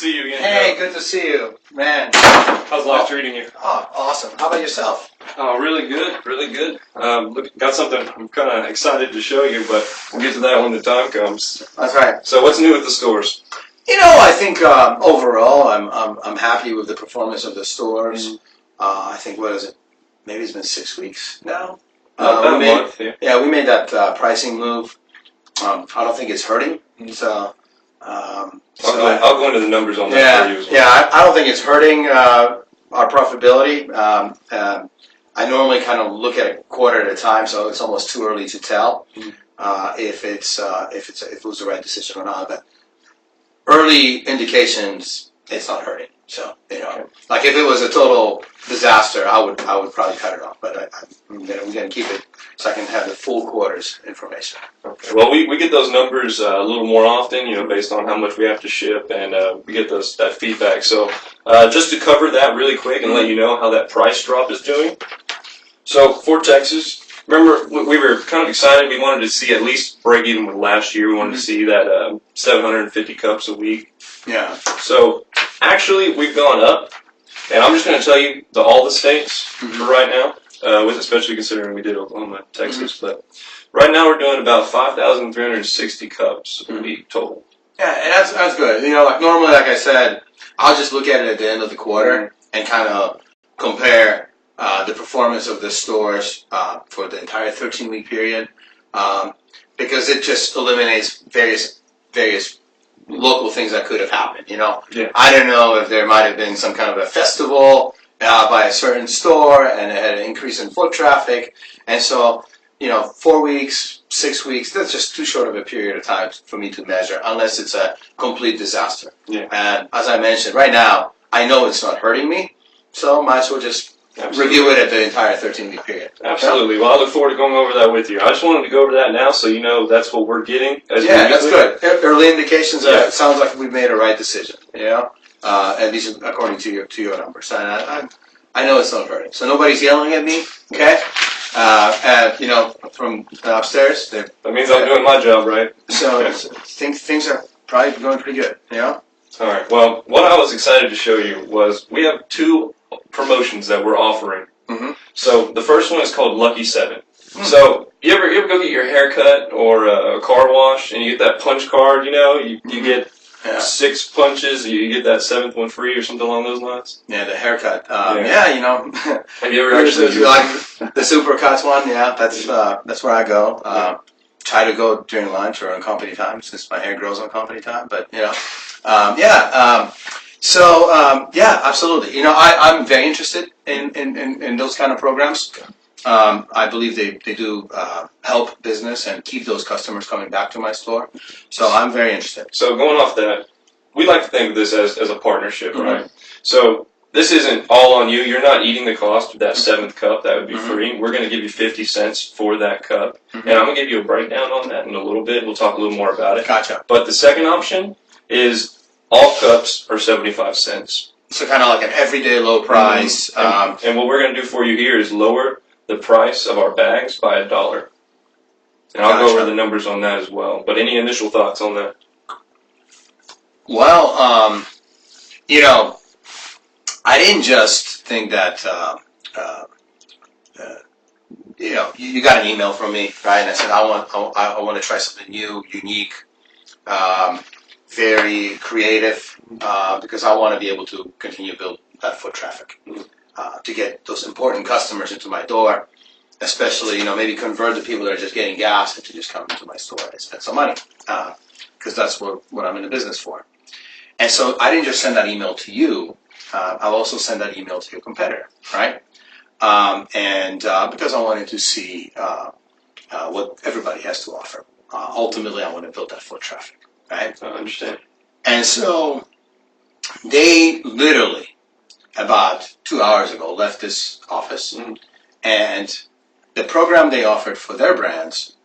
see you again. Hey, good to see you, man. How's life treating you? Oh, awesome. How about yourself? Oh, really good, really good. Look, got something I'm kind of excited to show you, but we'll get to that when the time comes. That's right. So, what's new at the stores? You know, I think overall, I'm happy with the performance of the stores. Mm-hmm. I think what is it? Maybe it's been 6 weeks now. About a month. Yeah, we made that pricing move. I don't think it's hurting. So. I'll go into the numbers on that for you as well. Yeah, I don't think it's hurting our profitability. I normally kind of look at a quarter at a time, so it's almost too early to tell if it was the right decision or not. But early indications, it's not hurting. So like if it was a total disaster, I would probably cut it off. But we're going to keep it so I can have the full quarter's information. Okay. Well, we get those numbers a little more often, based on how much we have to ship, and we get that feedback. So just to cover that really quick and let you know how that price drop is doing. So for Texas, remember we were kind of excited. We wanted to see at least break even with last year. We wanted to see that 750 cups a week. Yeah. So actually, we've gone up, and I'm just going to tell you all the states for right now. With especially considering we did Oklahoma, Texas, but right now we're doing about 5,360 cups a week total. Yeah, and that's good. Like normally, like I said, I'll just look at it at the end of the quarter and kind of compare the performance of the stores for the entire 13-week period, because it just eliminates various local things that could have happened. I don't know if there might have been some kind of a festival by a certain store, and it had an increase in foot traffic. And so, 4 weeks, 6 weeks, that's just too short of a period of time for me to measure, unless it's a complete disaster. Yeah. And as I mentioned, right now, I know it's not hurting me, so might as well just review it at the entire 13-week period. Absolutely. Well, I look forward to going over that with you. I just wanted to go over that now so that's what we're getting. That's good. Early indications that it sounds like we've made a right decision, at least according to your numbers. And I know it's not hurting. So nobody's yelling at me, okay? From upstairs. That means I'm doing my job, right? So things are probably going pretty good, All right. Well, what I was excited to show you was we have 2 promotions that we're offering. Mm-hmm. So the first one is called Lucky 7. Mm-hmm. So you ever go get your hair cut or a car wash, and you get that punch card, you get 6 punches, you get that 7th one free or something along those lines? Yeah, the haircut. Have you ever actually like the Supercuts one? Yeah, that's where I go. Try to go during lunch or on company time, since my hair grows on company time. But absolutely. I'm very interested in those kind of programs. I believe they do help business and keep those customers coming back to my store. So I'm very interested. So going off that, we like to think of this as a partnership, right? So this isn't all on you. You're not eating the cost of that 7th cup. That would be free. We're going to give you 50 cents for that cup. And I'm going to give you a breakdown on that in a little bit. We'll talk a little more about it. Gotcha. But the second option is all cups are 75 cents. So kind of like an everyday low price. And what we're going to do for you here is lower the price of our bags by $1. And I'll go over the numbers on that as well. But any initial thoughts on that? Well, I didn't just think that, you got an email from me, right? And I said, I want to try something new, unique, very creative, because I want to be able to continue to build that foot traffic. To get those important customers into my door, especially, maybe convert the people that are just getting gas into just coming to my store and spend some money, because that's what I'm in the business for. And so I didn't just send that email to you, I'll also send that email to your competitor, right? Because I wanted to see what everybody has to offer. Ultimately, I want to build that foot traffic, right? I understand. And so they literally, about 2 hours ago, left this office, and the program they offered for their brands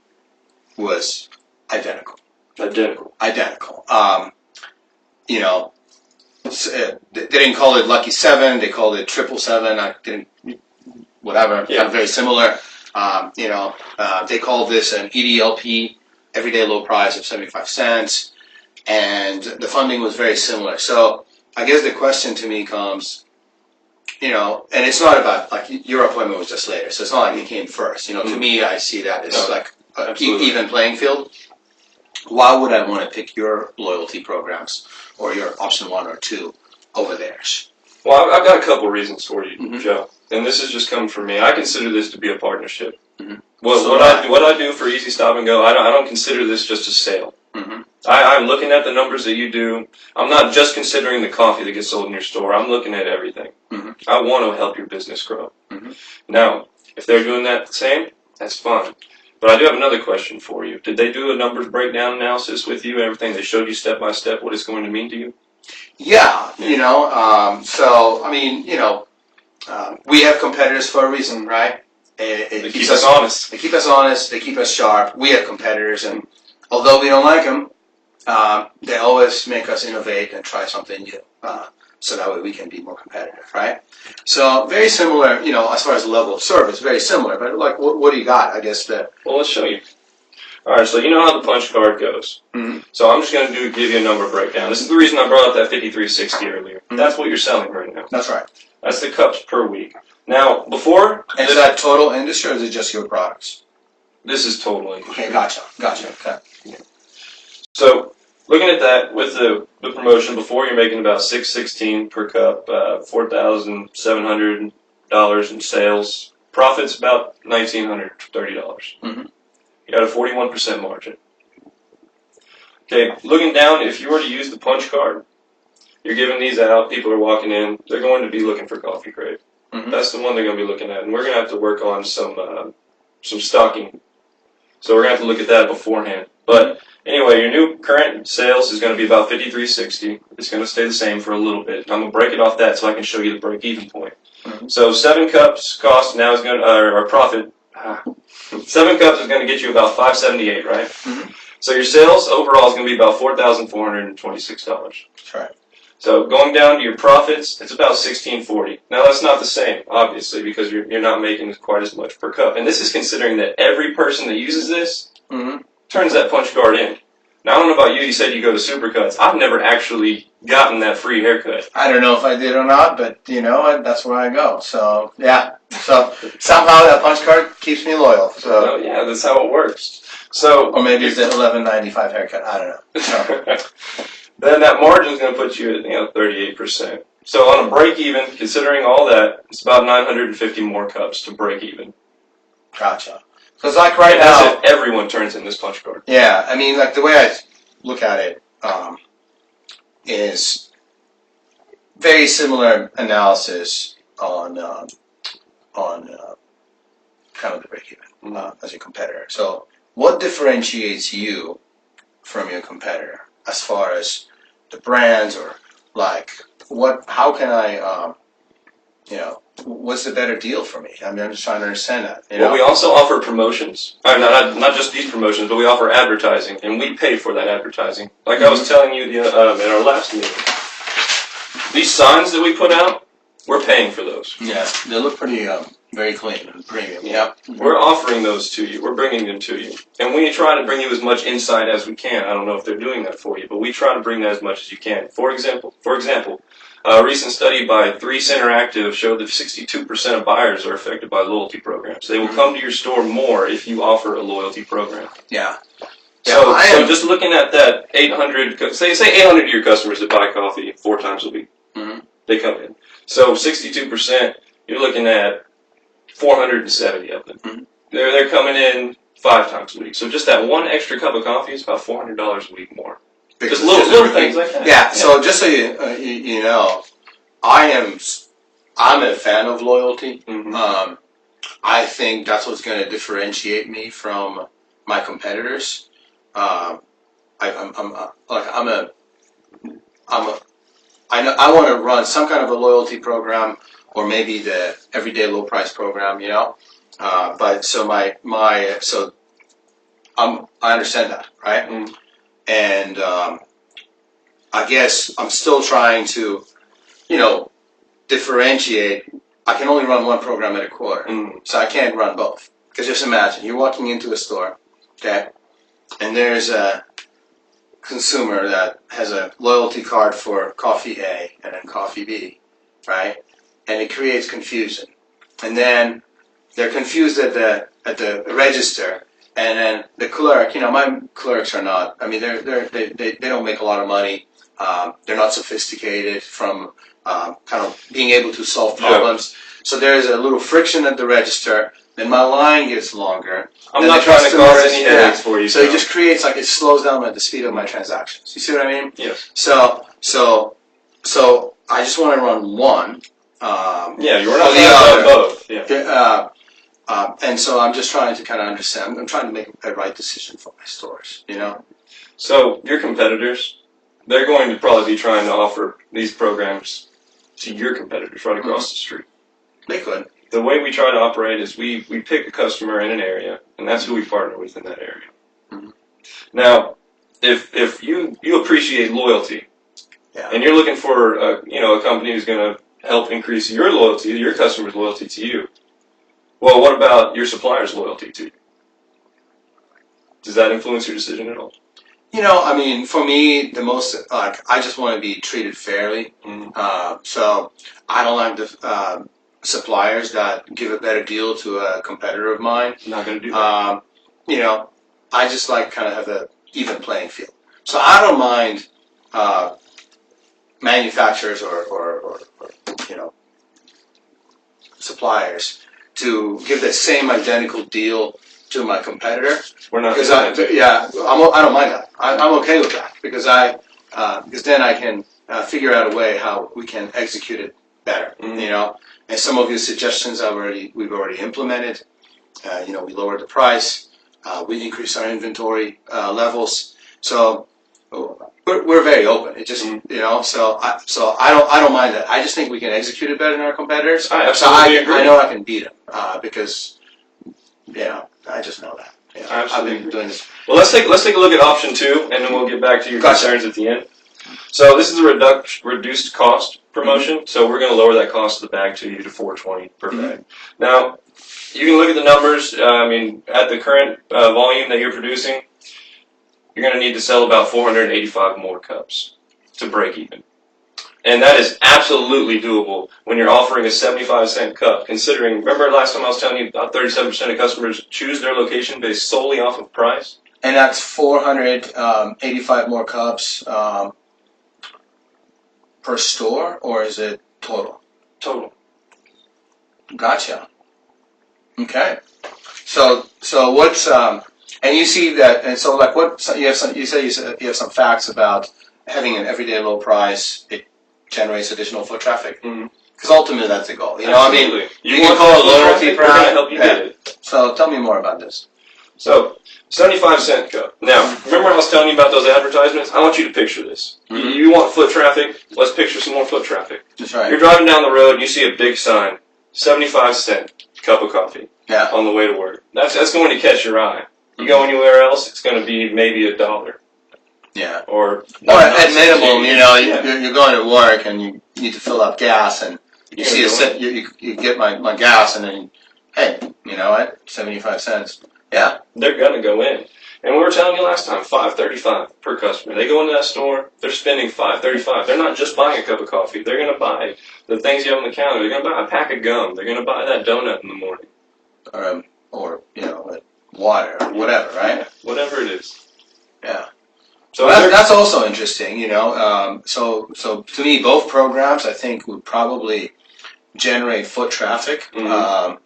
was identical. They didn't call it Lucky 7, they called it 777. Kind of very similar. They called this an EDLP, everyday low price of 75 cents, and the funding was very similar. So I guess the question to me comes, and it's not about, like, your appointment was just later, so it's not like you came first. To me, I see that as like an even playing field. Why would I want to pick your loyalty programs or your option 1 or 2 over theirs? Well, I've got a couple reasons for you, Joe, and this is just coming from me. I consider this to be a partnership. What I do for Easy Stop and Go, I don't consider this just a sale. I'm looking at the numbers that you do. I'm not just considering the coffee that gets sold in your store. I'm looking at everything. I want to help your business grow. Now, if they're doing that the same, that's fine. But I do have another question for you. Did they do a numbers breakdown analysis with you? Everything they showed you step by step what it's going to mean to you? Yeah, so, I mean, we have competitors for a reason, right? They keep us honest. They keep us honest. They keep us sharp. We have competitors, and although we don't like them, they always make us innovate and try something new, so that way we can be more competitive, right? So very similar, as far as the level of service, very similar. But like, what do you got? I guess Well, let's show you. All right, so you know how the punch card goes. So I'm just going to give you a number breakdown. This is the reason I brought up that 5360 earlier. That's what you're selling right now. That's right. That's the cups per week. Now, before... And is that total industry, or is it just your products? This is total industry. Okay, gotcha. Okay. Yeah. So, looking at that, with the promotion, before you're making about $6.16 per cup, $4,700 in sales. Profits about $1,930. You got a 41% margin. Okay, looking down, if you were to use the punch card, you're giving these out, people are walking in, they're going to be looking for Coffee Crave. That's the one they're going to be looking at, and we're going to have to work on some stocking. So we're going to have to look at that beforehand. But anyway, your new current sales is going to be about $53.60. It's going to stay the same for a little bit. I'm going to break it off that so I can show you the break-even point. So 7 cups cost now is going to, or profit, 7 cups is going to get you about $5.78, right? So your sales overall is going to be about $4,426. That's right. So going down to your profits, it's about $16.40. Now that's not the same, obviously, because you're not making quite as much per cup. And this is considering that every person that uses this turns that punch card in. Now I don't know about you. You said you go to Supercuts. I've never actually gotten that free haircut. I don't know if I did or not, but that's where I go. So yeah. So somehow that punch card keeps me loyal. So yeah, that's how it works. So or maybe it's the $11.95 haircut. I don't know. So. Then that margin is going to put you at 38%. So on a break even, considering all that, it's about 950 more cups to break even. Gotcha. Because like right now, that's if everyone turns in this punch card. Yeah, I mean, like the way I look at it is very similar analysis on kind of the break even as a competitor. So what differentiates you from your competitor as far as the brands, or like how can I what's the better deal for me? I mean, I'm just trying to understand that. Well, we also offer promotions. Not just these promotions, but we offer advertising, and we pay for that advertising. Like I was telling you in our last meeting, these signs that we put out, we're paying for those. Yeah, they look pretty very clean and premium. Yep. We're offering those to you. We're bringing them to you. And we try to bring you as much insight as we can. I don't know if they're doing that for you, but we try to bring that as much as you can. For example, a recent study by 3 Interactive showed that 62% of buyers are affected by loyalty programs. They will come to your store more if you offer a loyalty program. Yeah. So just looking at that 800, say 800 of your customers that buy coffee 4 times a week, they come in. So 62%, you're looking at 470 of them. They're coming in 5 times a week. So just that one extra cup of coffee is about $400 a week more. Just little things like that. Yeah. So just so you know, I'm a fan of loyalty. I think that's what's going to differentiate me from my competitors. I want to run some kind of a loyalty program, or maybe the everyday low price program, But so I understand that, right? And I guess I'm still trying to, differentiate. I can only run one program at a quarter, so I can't run both. Because just imagine, you're walking into a store, okay, and there's a consumer that has a loyalty card for coffee A and then coffee B, right? And it creates confusion. And then they're confused at the register, and then the clerk. My clerks are not. I mean, they don't make a lot of money. They're not sophisticated from kind of being able to solve problems. Yeah. So there's a little friction at the register. Then my line gets longer. I'm not trying to cause any headaches for you. So it just creates it slows down at the speed of my transactions. You see what I mean? Yes. So I just want to run one. Yeah, you're not going to both. Yeah. And so I'm just trying to kind of understand. I'm trying to make a right decision for my stores. So your competitors, they're going to probably be trying to offer these programs to your competitors right across the street. They could. The way we try to operate is we pick a customer in an area, and that's who we partner with in that area. Mm-hmm. Now, if you appreciate loyalty, and you're looking for a company who's going to help increase your loyalty, your customers' loyalty to you, well, what about your supplier's loyalty to you? Does that influence your decision at all? I mean, for me, the most I just want to be treated fairly. Mm-hmm. So I don't like the suppliers that give a better deal to a competitor of mine. Not going to do that. I just like kind of have an even playing field. So I don't mind manufacturers or suppliers to give the same identical deal to my competitor. We're not. Because I don't mind that. I'm okay with that because then I can figure out a way how we can execute it better. Mm-hmm. And some of your suggestions we've already implemented. We lowered the price. We increased our inventory levels. So we're very open. It just So I don't mind that. I just think we can execute it better than our competitors. I absolutely agree. I know I can beat them because I just know that. I've been doing this. Well, let's take a look at option 2, and then we'll get back to your concerns at the end. So this is a reduced cost promotion. Mm-hmm. So we're going to lower that cost of the bag to you to $4.20 per bag. Mm-hmm. Now, you can look at the numbers. At the current volume that you're producing, you're going to need to sell about 485 more cups to break even. And that is absolutely doable when you're offering a 75-cent cup, considering, remember last time I was telling you about 37% of customers choose their location based solely off of price? And that's 485 more cups per store, or is it total? Total. Gotcha. Okay. So what's and you see that, and so you have some facts about having an everyday low price. It generates additional foot traffic. Because ultimately that's the goal. Absolutely. You can call it loyalty, we're going to help you get it. So tell me more about this. So 75-cent cup. Now, remember I was telling you about those advertisements? I want you to picture this. Mm-hmm. You want foot traffic? Let's picture some more foot traffic. That's right. You're driving down the road and you see a big sign, 75-cent cup of coffee on the way to work. That's going to catch your eye. You go anywhere else, it's going to be maybe $1. Yeah. Or at minimum, you're going to work and you need to fill up gas, and you you get my gas, and then hey, 75 cents. Yeah. They're gonna go in. And we were telling you last time, $5.35 per customer. They go into that store, they're spending $5.35. They're not just buying a cup of coffee. They're gonna buy the things you have on the counter. They're gonna buy a pack of gum. They're gonna buy that donut in the morning. Or water, or whatever, right? Whatever it is. Yeah. So that's also interesting, So to me, both programs I think would probably generate foot traffic. Mm-hmm.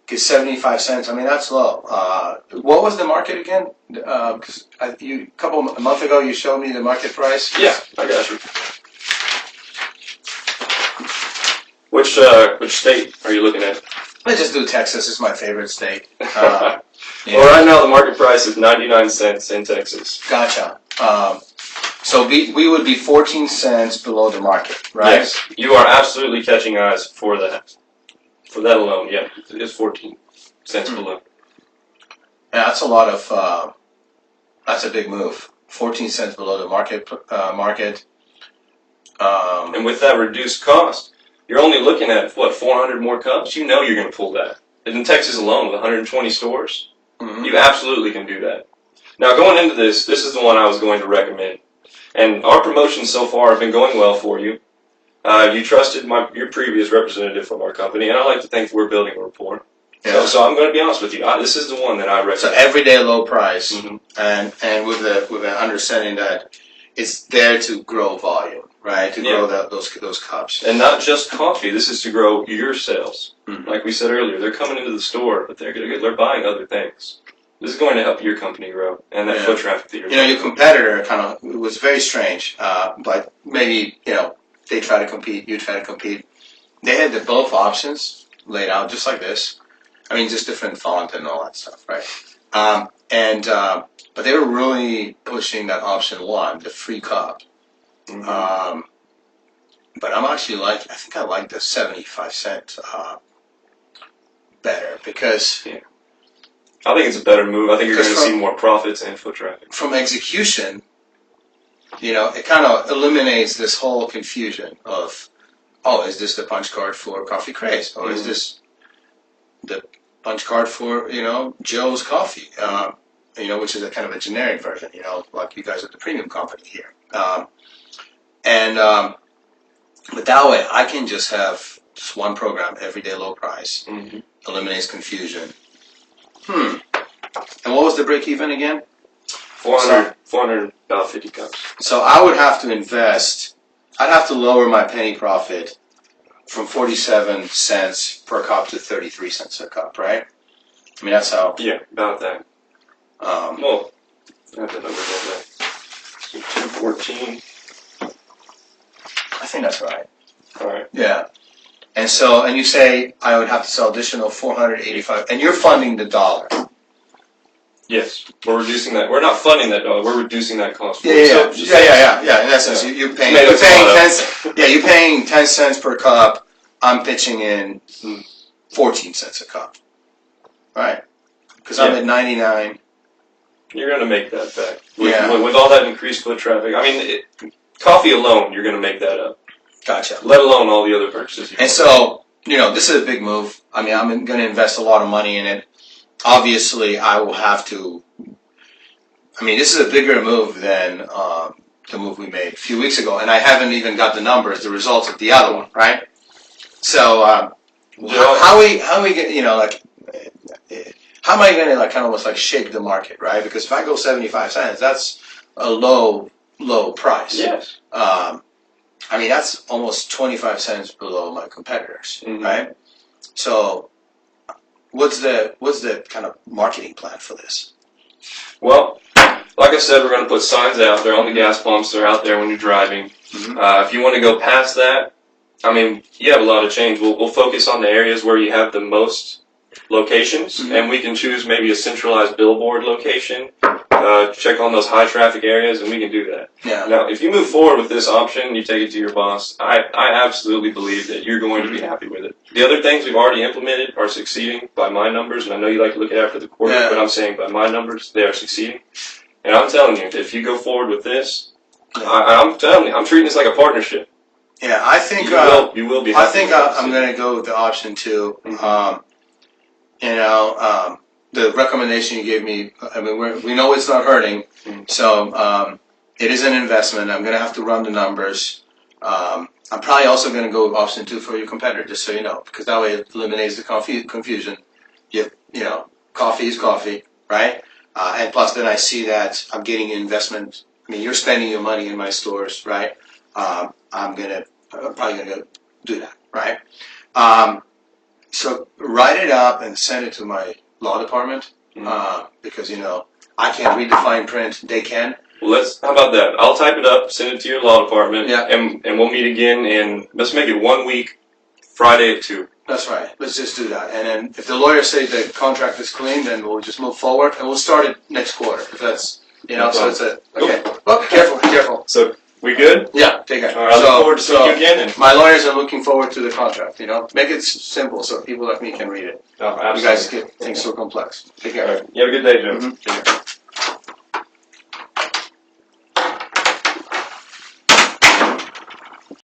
Because 75 cents, I mean that's low. What was the market again? Because a month ago you showed me the market price. Yeah, I got you. Which state are you looking at? Let's just do Texas. It's my favorite state. Well, right now the market price is 99 cents in Texas. Gotcha. So we would be 14 cents below the market, right? Yes, you are absolutely catching eyes for that. For that alone, yeah, it's 14 cents below. Yeah, that's a lot of. That's a big move. 14 cents below the market. And with that reduced cost, you're only looking at 400 more cups. You know you're going to pull that. And in Texas alone, with 120 stores, you absolutely can do that. Now, going into this is the one I was going to recommend. And our promotions so far have been going well for you. You trusted your previous representative from our company, and I like to think we're building a rapport. Yeah. So I'm going to be honest with you. This is the one that I recommend. So everyday low price, Mm-hmm. and with an understanding that it's there to grow volume, right? To grow those cups. And not just coffee. This is to grow your sales. Mm-hmm. Like we said earlier, they're coming into the store, but they're buying other things. This is going to help your company grow and that foot traffic that you're getting. Your competitor it was very strange, but maybe, they try to compete, you try to compete. They had both options laid out just like this. I mean, just different font and all that stuff, right? But they were really pushing that option one, the free cup. Mm-hmm. But I'm actually I think I like the 75 cent better because... Yeah. I think it's a better move. I think you're going to see more profits and foot traffic. From execution, it kind of eliminates this whole confusion of, is this the punch card for Coffee Craze? Or is this the punch card for, Joe's Coffee? Which is a kind of a generic version, like you guys are the premium company here. But that way I can just have just one program, everyday low price, eliminates confusion. And what was the break even again? 450 cups. So I would have to invest, I'd have to lower my penny profit from 47 cents per cup to 33 cents a cup, right? I mean, that's how. Yeah, about that. Well, I have the numbers on that. So 214. I think that's right. All right. Yeah. And you say I would have to sell additional 485, and you're funding the dollar. Yes, we're reducing that. We're not funding that dollar. We're reducing that cost. Yeah. In essence, you're paying 10 cents. Yeah, you're paying 10 cents per cup. I'm pitching in 14 cents a cup. Right? Because I'm at 99. You're going to make that back. With all that increased foot traffic. I mean, coffee alone, you're going to make that up. Gotcha. Let alone all the other purchases. And so, this is a big move. I mean, I'm going to invest a lot of money in it. Obviously, I will have to. I mean, this is a bigger move than the move we made a few weeks ago, and I haven't even got the numbers, the results of the other one, right? So, how we get, how am I going to kind of almost shake the market, right? Because if I go 75 cents, that's a low price. Yes. I mean, that's almost 25 cents below my competitors, right? So, what's the kind of marketing plan for this? Well, like I said, we're going to put signs out there on the gas pumps. They're out there when you're driving. If you want to go past that, I mean, you have a lot of change. We'll focus on the areas where you have the most locations, and we can choose maybe a centralized billboard location. Check on those high traffic areas, and we can do that. Yeah. Now, if you move forward with this option, you take it to your boss, I absolutely believe that you're going to be happy with it. The other things we've already implemented are succeeding by my numbers, and I know you like to look at after the quarter, but I'm saying by my numbers, they are succeeding. And I'm telling you, if you go forward with this, I'm telling you, I'm treating this like a partnership. Yeah, I think you will be happy. I think I'm going to go with the option 2. The recommendation you gave me, I mean, we know it's not hurting, so it is an investment. I'm going to have to run the numbers. I'm probably also going to go with option 2 for your competitor, just so you know, because that way it eliminates the confusion. Coffee is coffee, right? And plus, then I see that I'm getting investment. I mean, you're spending your money in my stores, right? I'm probably gonna do that, right? So write it up and send it to my law department because I can't read the fine print. They can. Well, how about that? I'll type it up, send it to your law department, Yeah. and we'll meet again. And let's make it 1 week, Friday at 2. That's right. Let's just do that. And then if the lawyers say the contract is clean, then we'll just move forward and we'll start it next quarter. If that's so it's okay. Well, careful. So we good? Yeah, take care. All right, I look forward to seeing you again. And my lawyers are looking forward to the contract. Make it simple so people like me can read it. absolutely. You guys get things so complex. Take care. All right. You have a good day, Jim. Take care.